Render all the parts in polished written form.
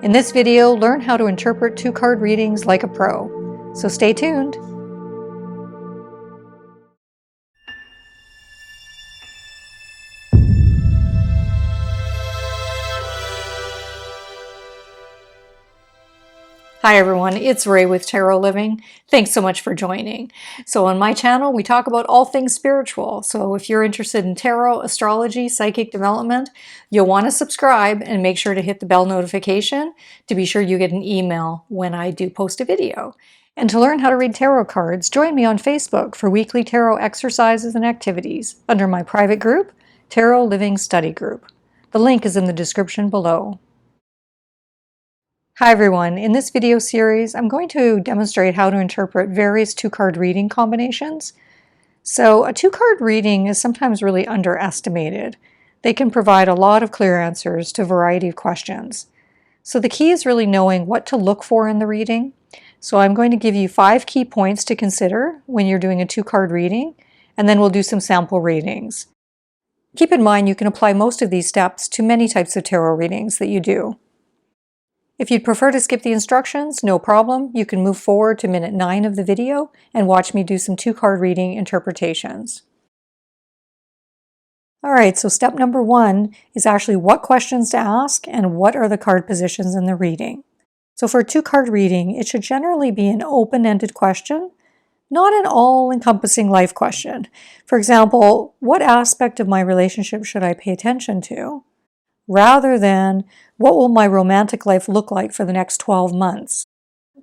In this video, learn how to interpret two-card readings like a pro. So stay tuned. Hi everyone, it's Ray with Tarot Living. Thanks so much for joining. So on my channel, we talk about all things spiritual. So if you're interested in tarot, astrology, psychic development, you'll want to subscribe and make sure to hit the bell notification to be sure you get an email when I do post a video. And to learn how to read tarot cards, join me on Facebook for weekly tarot exercises and activities under my private group, Tarot Living Study Group. The link is in the description below. Hi everyone, in this video series I'm going to demonstrate how to interpret various two-card reading combinations. So a two-card reading is sometimes really underestimated. They can provide a lot of clear answers to a variety of questions. So the key is really knowing what to look for in the reading. So I'm going to give you 5 key points to consider when you're doing a two-card reading, and then we'll do some sample readings. Keep in mind you can apply most of these steps to many types of tarot readings that you do. If you'd prefer to skip the instructions, no problem. You can move forward to minute 9 of the video and watch me do some two-card reading interpretations. Alright, so step number 1 is actually what questions to ask and what are the card positions in the reading. So for a two-card reading, it should generally be an open-ended question, not an all-encompassing life question. For example, what aspect of my relationship should I pay attention to? Rather than, what will my romantic life look like for the next 12 months?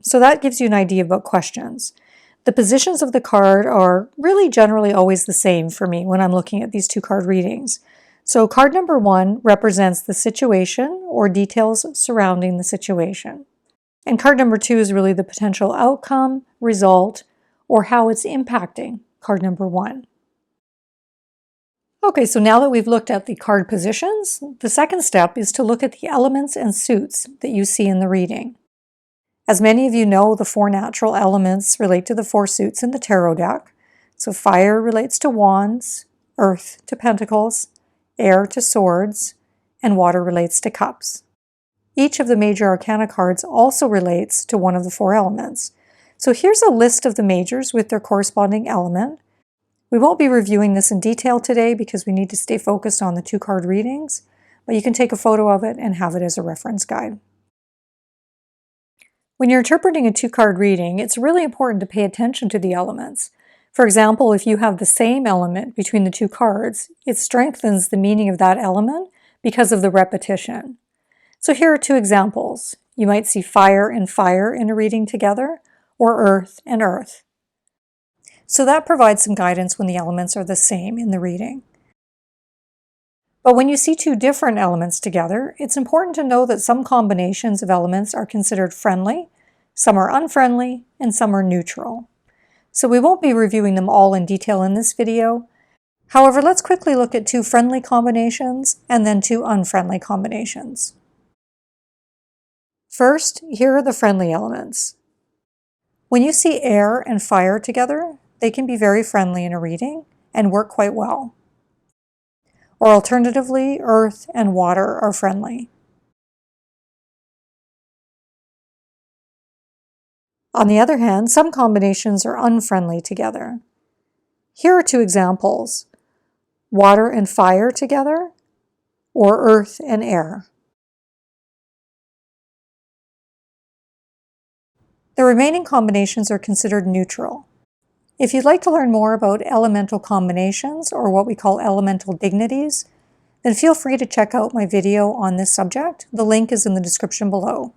So that gives you an idea about questions. The positions of the card are really generally always the same for me when I'm looking at these two-card readings. So card number 1 represents the situation or details surrounding the situation. And card number 2 is really the potential outcome, result, or how it's impacting card number 1. Okay, so now that we've looked at the card positions, the second step is to look at the elements and suits that you see in the reading. As many of you know, the 4 natural elements relate to the 4 suits in the tarot deck. So fire relates to wands, earth to pentacles, air to swords, and water relates to cups. Each of the major arcana cards also relates to one of the 4 elements. So here's a list of the majors with their corresponding element. We won't be reviewing this in detail today because we need to stay focused on the two-card readings, but you can take a photo of it and have it as a reference guide. When you're interpreting a two-card reading, it's really important to pay attention to the elements. For example, if you have the same element between the 2 cards, it strengthens the meaning of that element because of the repetition. So here are 2 examples. You might see fire and fire in a reading together, or earth and earth. So that provides some guidance when the elements are the same in the reading. But when you see 2 different elements together, it's important to know that some combinations of elements are considered friendly, some are unfriendly, and some are neutral. So we won't be reviewing them all in detail in this video. However, let's quickly look at 2 friendly combinations and then 2 unfriendly combinations. First, here are the friendly elements. When you see air and fire together, they can be very friendly in a reading and work quite well. Or alternatively, earth and water are friendly. On the other hand, some combinations are unfriendly together. Here are 2 examples: water and fire together, or earth and air. The remaining combinations are considered neutral. If you'd like to learn more about elemental combinations, or what we call elemental dignities, then feel free to check out my video on this subject. The link is in the description below.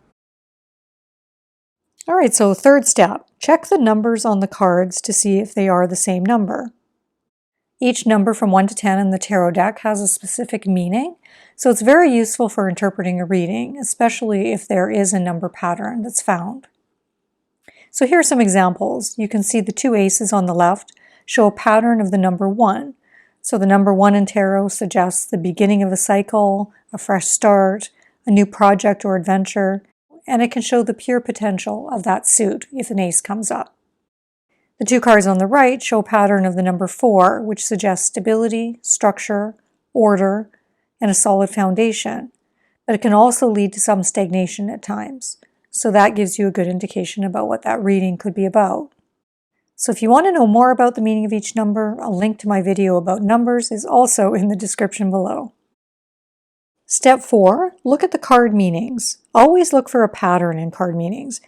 Alright, so third step, check the numbers on the cards to see if they are the same number. Each number from 1 to 10 in the tarot deck has a specific meaning, so it's very useful for interpreting a reading, especially if there is a number pattern that's found. So here are some examples. You can see the 2 aces on the left show a pattern of the number 1. So the number 1 in tarot suggests the beginning of a cycle, a fresh start, a new project or adventure, and it can show the pure potential of that suit if an ace comes up. The 2 cards on the right show a pattern of the number 4, which suggests stability, structure, order, and a solid foundation. but it can also lead to some stagnation at times. So that gives you a good indication about what that reading could be about. So if you want to know more about the meaning of each number, a link to my video about numbers is also in the description below. Step 4, look at the card meanings. Always look for a pattern in card meanings.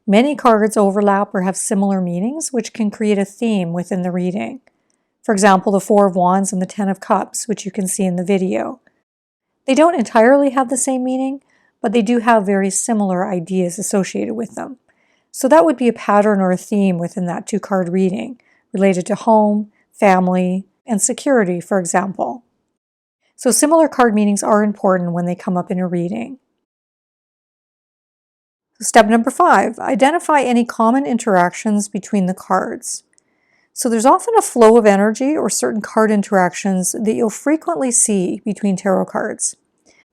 Many cards overlap or have similar meanings, which can create a theme within the reading. For example, the Four of Wands and the Ten of Cups, which you can see in the video. They don't entirely have the same meaning, but they do have very similar ideas associated with them. So that would be a pattern or a theme within that 2-card reading, related to home, family, and security, for example. So similar card meanings are important when they come up in a reading. Step number 5, identify any common interactions between the cards. So there's often a flow of energy or certain card interactions that you'll frequently see between tarot cards.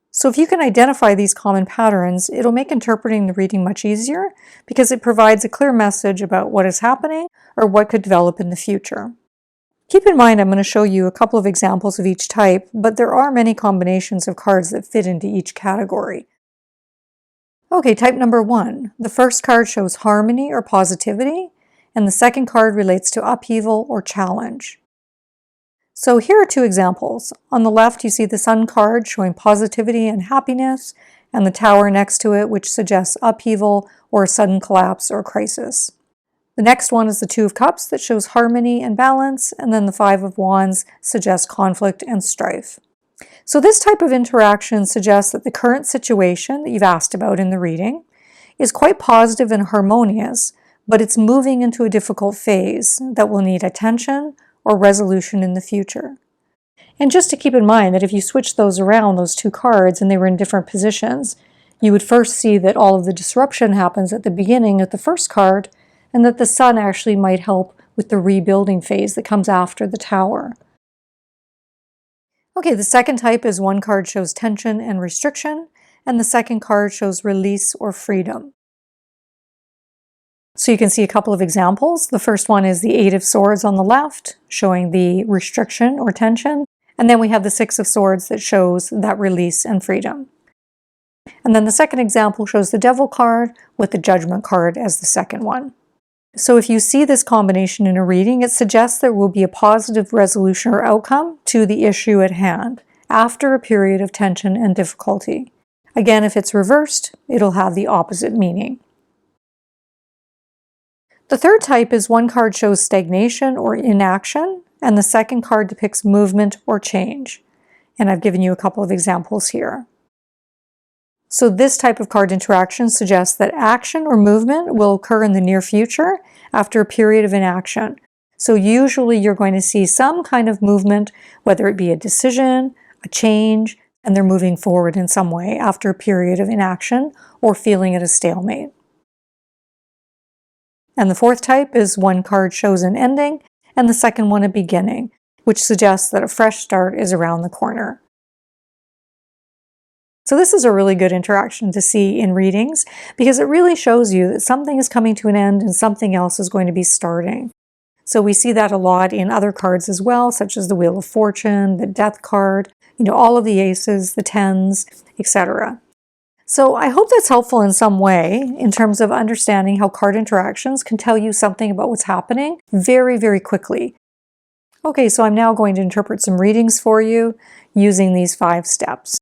So if you can identify these common patterns, it'll make interpreting the reading much easier because it provides a clear message about what is happening or what could develop in the future. Keep in mind I'm going to show you a couple of examples of each type, but there are many combinations of cards that fit into each category. Okay, type number 1. The first card shows harmony or positivity, and the second card relates to upheaval or challenge. So here are 2 examples. On the left, you see the Sun card showing positivity and happiness, and the Tower next to it, which suggests upheaval or a sudden collapse or crisis. The next one is the Two of Cups that shows harmony and balance, and then the Five of Wands suggests conflict and strife. So this type of interaction suggests that the current situation that you've asked about in the reading is quite positive and harmonious, but it's moving into a difficult phase that will need attention or resolution in the future. And just to keep in mind that if you switch those around, those 2 cards, and they were in different positions, you would first see that all of the disruption happens at the beginning of the first card, and that the Sun actually might help with the rebuilding phase that comes after the Tower. Okay, the second type is one card shows tension and restriction, and the second card shows release or freedom. So you can see a couple of examples. The first one is the Eight of Swords on the left, showing the restriction or tension, and then we have the Six of Swords that shows that release and freedom. And then the second example shows the Devil card with the Judgment card as the second one. So if you see this combination in a reading, it suggests there will be a positive resolution or outcome to the issue at hand after a period of tension and difficulty. Again, if it's reversed, it'll have the opposite meaning. The third type is one card shows stagnation or inaction, and the second card depicts movement or change. And I've given you a couple of examples here. So this type of card interaction suggests that action or movement will occur in the near future after a period of inaction. So usually you're going to see some kind of movement, whether it be a decision, a change, and they're moving forward in some way after a period of inaction or feeling at a stalemate. And the fourth type is one card shows an ending and the second one a beginning, which suggests that a fresh start is around the corner. So this is a really good interaction to see in readings because it really shows you that something is coming to an end and something else is going to be starting. So we see that a lot in other cards as well, such as the Wheel of Fortune, the Death card, all of the aces, the tens, etc. So I hope that's helpful in some way in terms of understanding how card interactions can tell you something about what's happening very, very quickly. Okay, so I'm now going to interpret some readings for you using these 5 steps.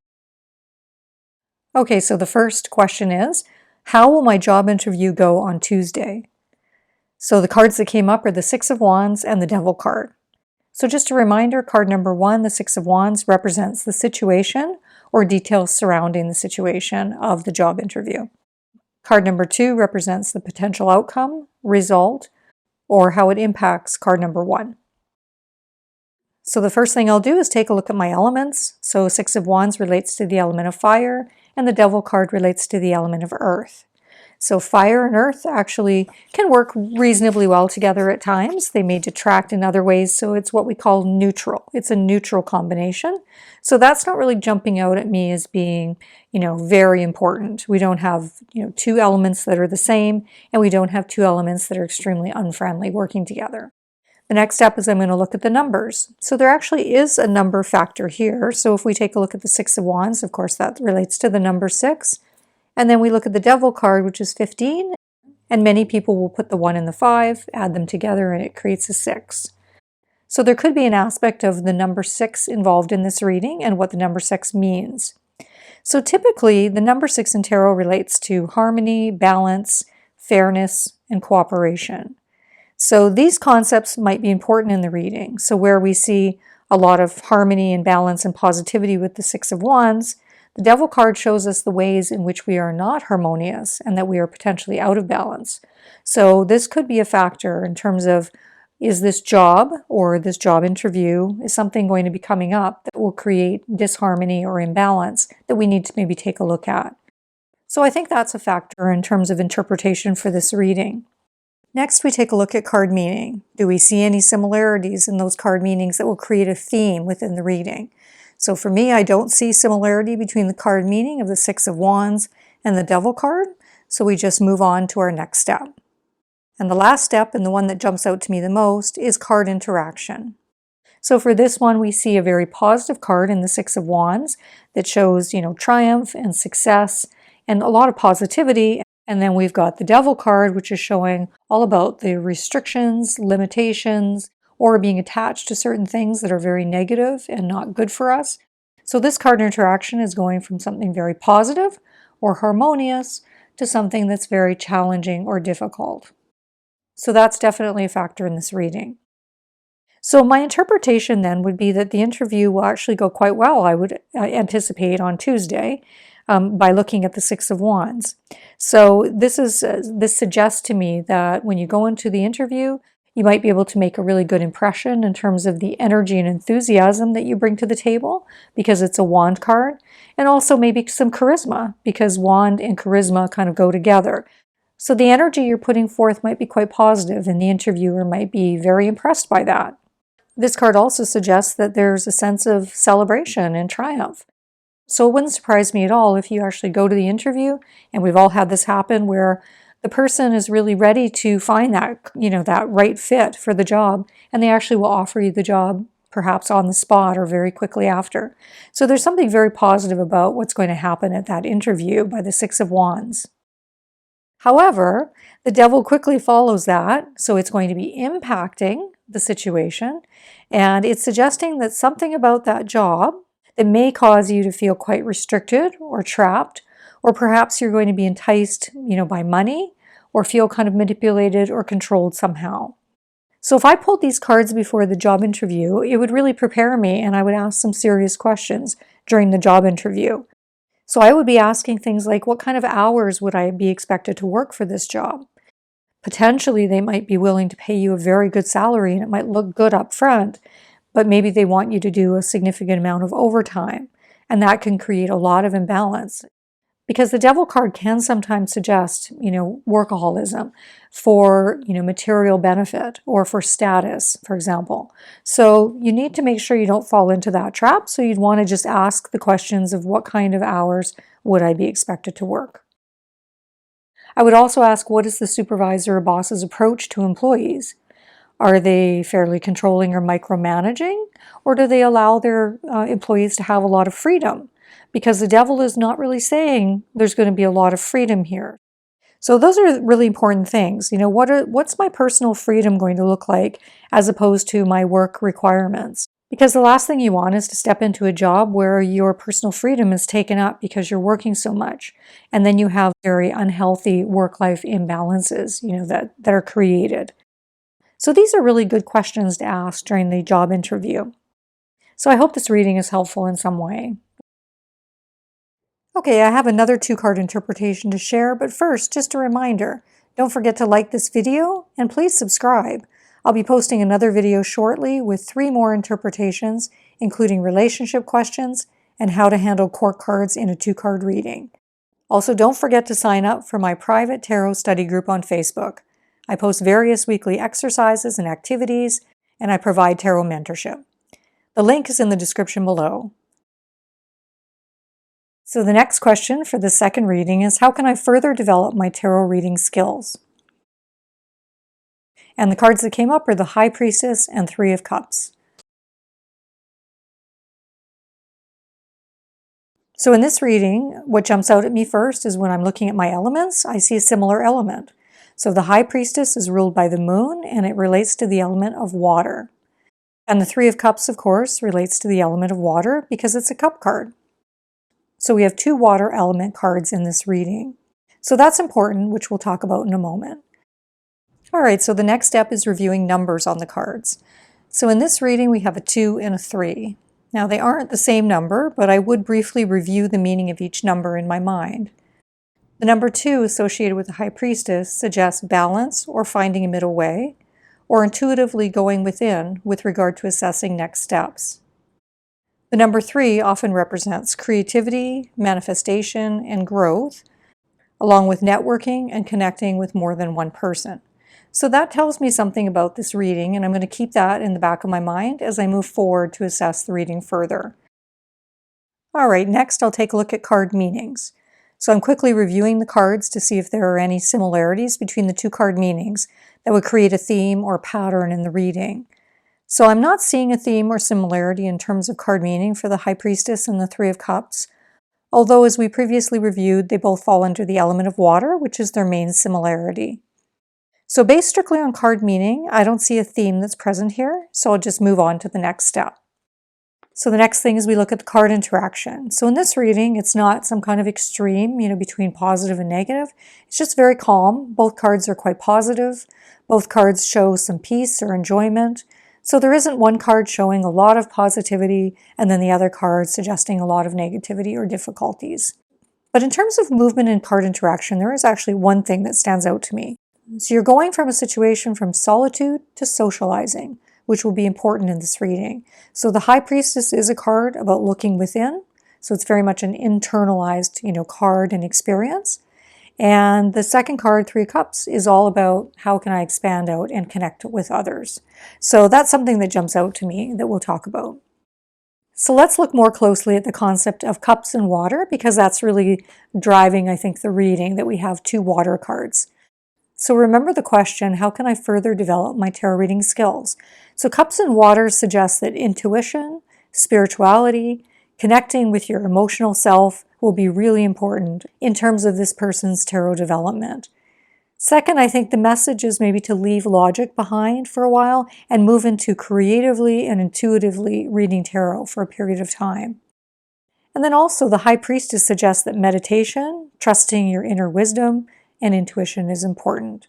Okay, so the first question is, how will my job interview go on Tuesday? So the cards that came up are the Six of Wands and the Devil card. So just a reminder, card number 1, the Six of Wands, represents the situation or details surrounding the situation of the job interview. Card number 2 represents the potential outcome, result, or how it impacts card number 1. So the first thing I'll do is take a look at my elements. So Six of Wands relates to the element of fire, and the Devil card relates to the element of earth. So fire and earth actually can work reasonably well together at times. They may detract in other ways, so it's what we call neutral. It's a neutral combination. So that's not really jumping out at me as being, very important. We don't have, 2 elements that are the same, and we don't have 2 elements that are extremely unfriendly working together. The next step is I'm going to look at the numbers. So there actually is a number factor here. So if we take a look at the Six of Wands, of course that relates to the number 6. And then we look at the Devil card, which is 15. And many people will put the 1 and the 5, add them together, and it creates a 6. So there could be an aspect of the number 6 involved in this reading and what the number 6 means. So typically, the number 6 in tarot relates to harmony, balance, fairness, and cooperation. So these concepts might be important in the reading. So where we see a lot of harmony and balance and positivity with the Six of Wands, the Devil card shows us the ways in which we are not harmonious and that we are potentially out of balance. So this could be a factor in terms of, is this job or this job interview, is something going to be coming up that will create disharmony or imbalance that we need to maybe take a look at. So I think that's a factor in terms of interpretation for this reading. Next, we take a look at card meaning. Do we see any similarities in those card meanings that will create a theme within the reading? So for me, I don't see similarity between the card meaning of the Six of Wands and the Devil card, so we just move on to our next step. And the last step, and the one that jumps out to me the most, is card interaction. So for this one, we see a very positive card in the Six of Wands that shows, triumph and success and a lot of positivity. And then we've got the Devil card, which is showing all about the restrictions, limitations, or being attached to certain things that are very negative and not good for us. So this card interaction is going from something very positive or harmonious to something that's very challenging or difficult. So that's definitely a factor in this reading. So my interpretation then would be that the interview will actually go quite well, I would anticipate, on Tuesday by looking at the Six of Wands. So this suggests to me that when you go into the interview, you might be able to make a really good impression in terms of the energy and enthusiasm that you bring to the table, because it's a wand card, and also maybe some charisma, because wand and charisma kind of go together. So the energy you're putting forth might be quite positive, and the interviewer might be very impressed by that. This card also suggests that there's a sense of celebration and triumph. So it wouldn't surprise me at all if you actually go to the interview, and we've all had this happen, where the person is really ready to find that, that right fit for the job, and they actually will offer you the job perhaps on the spot or very quickly after. So there's something very positive about what's going to happen at that interview by the Six of Wands. However, the Devil quickly follows that, so it's going to be impacting the situation, and it's suggesting that something about that job that may cause you to feel quite restricted or trapped, or perhaps you're going to be enticed, by money, or feel kind of manipulated or controlled somehow. So if I pulled these cards before the job interview, it would really prepare me, and I would ask some serious questions during the job interview. So I would be asking things like, what kind of hours would I be expected to work for this job? Potentially, they might be willing to pay you a very good salary, and it might look good up front, but maybe they want you to do a significant amount of overtime, and that can create a lot of imbalance. Because the Devil card can sometimes suggest, workaholism for, material benefit or for status, for example. So you need to make sure you don't fall into that trap. So you'd want to just ask the questions of what kind of hours would I be expected to work? I would also ask, what is the supervisor or boss's approach to employees? Are they fairly controlling or micromanaging? Or do they allow their employees to have a lot of freedom? Because the Devil is not really saying there's going to be a lot of freedom here. So those are really important things. What's my personal freedom going to look like as opposed to my work requirements? Because the last thing you want is to step into a job where your personal freedom is taken up because you're working so much. And then you have very unhealthy work-life imbalances, that are created. So these are really good questions to ask during the job interview. So I hope this reading is helpful in some way. Okay, I have another 2-card interpretation to share, but first, just a reminder, don't forget to like this video and please subscribe. I'll be posting another video shortly with 3 more interpretations, including relationship questions and how to handle court cards in a 2-card reading. Also, don't forget to sign up for my private tarot study group on Facebook. I post various weekly exercises and activities, and I provide tarot mentorship. The link is in the description below. So the next question for the second reading is, how can I further develop my tarot reading skills? And the cards that came up are the High Priestess and Three of Cups. So in this reading, what jumps out at me first is when I'm looking at my elements, I see a similar element. So the High Priestess is ruled by the moon, and it relates to the element of water. And the Three of Cups, of course, relates to the element of water because it's a cup card. So we have two water element cards in this reading. So that's important, which we'll talk about in a moment. All right, so the next step is reviewing numbers on the cards. So in this reading, we have a 2 and a 3. Now, they aren't the same number, but I would briefly review the meaning of each number in my mind. The number 2 associated with the High Priestess suggests balance or finding a middle way, or intuitively going within with regard to assessing next steps. The number 3 often represents creativity, manifestation, and growth, along with networking and connecting with more than one person. So that tells me something about this reading, and I'm going to keep that in the back of my mind as I move forward to assess the reading further. All right, next I'll take a look at card meanings. So I'm quickly reviewing the cards to see if there are any similarities between the two card meanings that would create a theme or pattern in the reading. So I'm not seeing a theme or similarity in terms of card meaning for the High Priestess and the Three of Cups, although as we previously reviewed, they both fall under the element of water, which is their main similarity. So based strictly on card meaning, I don't see a theme that's present here, so I'll just move on to the next step. So the next thing is we look at the card interaction. So in this reading, it's not some kind of extreme, between positive and negative. It's just very calm. Both cards are quite positive. Both cards show some peace or enjoyment. So there isn't one card showing a lot of positivity and then the other card suggesting a lot of negativity or difficulties. But in terms of movement and card interaction, there is actually one thing that stands out to me. So you're going from a situation from solitude to socializing, which will be important in this reading. So the High Priestess is a card about looking within. So it's very much an internalized, card and experience. And the second card, Three of Cups, is all about how can I expand out and connect with others. So that's something that jumps out to me that we'll talk about. So let's look more closely at the concept of cups and water, because that's really driving, I think, the reading, that we have two water cards. So remember the question, how can I further develop my tarot reading skills? So cups and water suggests that intuition, spirituality, connecting with your emotional self will be really important in terms of this person's tarot development. Second, I think the message is maybe to leave logic behind for a while and move into creatively and intuitively reading tarot for a period of time. And then also the High Priestess suggests that meditation, trusting your inner wisdom, and intuition is important.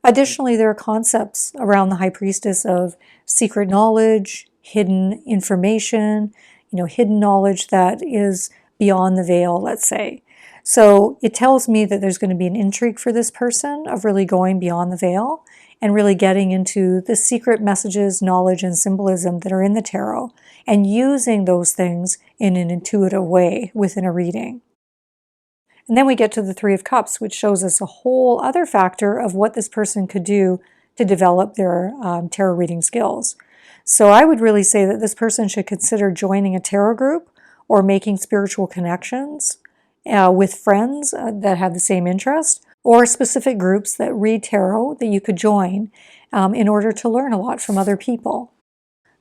Additionally, there are concepts around the High Priestess of secret knowledge, hidden information, hidden knowledge that is beyond the veil, let's say. So it tells me that there's going to be an intrigue for this person of really going beyond the veil and really getting into the secret messages, knowledge, and symbolism that are in the tarot and using those things in an intuitive way within a reading. And then we get to the Three of Cups, which shows us a whole other factor of what this person could do to develop their tarot reading skills. So I would really say that this person should consider joining a tarot group or making spiritual connections with friends that have the same interest, or specific groups that read tarot that you could join in order to learn a lot from other people.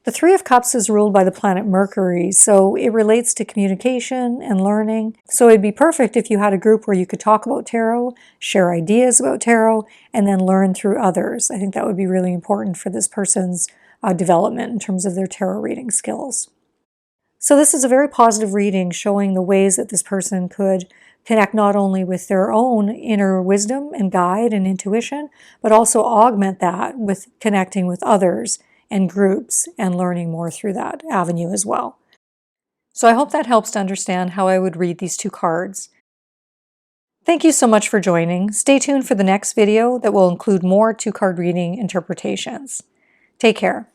The Three of Cups is ruled by the planet Mercury, so it relates to communication and learning. So it'd be perfect if you had a group where you could talk about tarot, share ideas about tarot, and then learn through others. I think that would be really important for this person's development in terms of their tarot reading skills. So this is a very positive reading showing the ways that this person could connect not only with their own inner wisdom and guide and intuition, but also augment that with connecting with others and groups and learning more through that avenue as well. So I hope that helps to understand how I would read these two cards. Thank you so much for joining. Stay tuned for the next video that will include more two-card reading interpretations. Take care.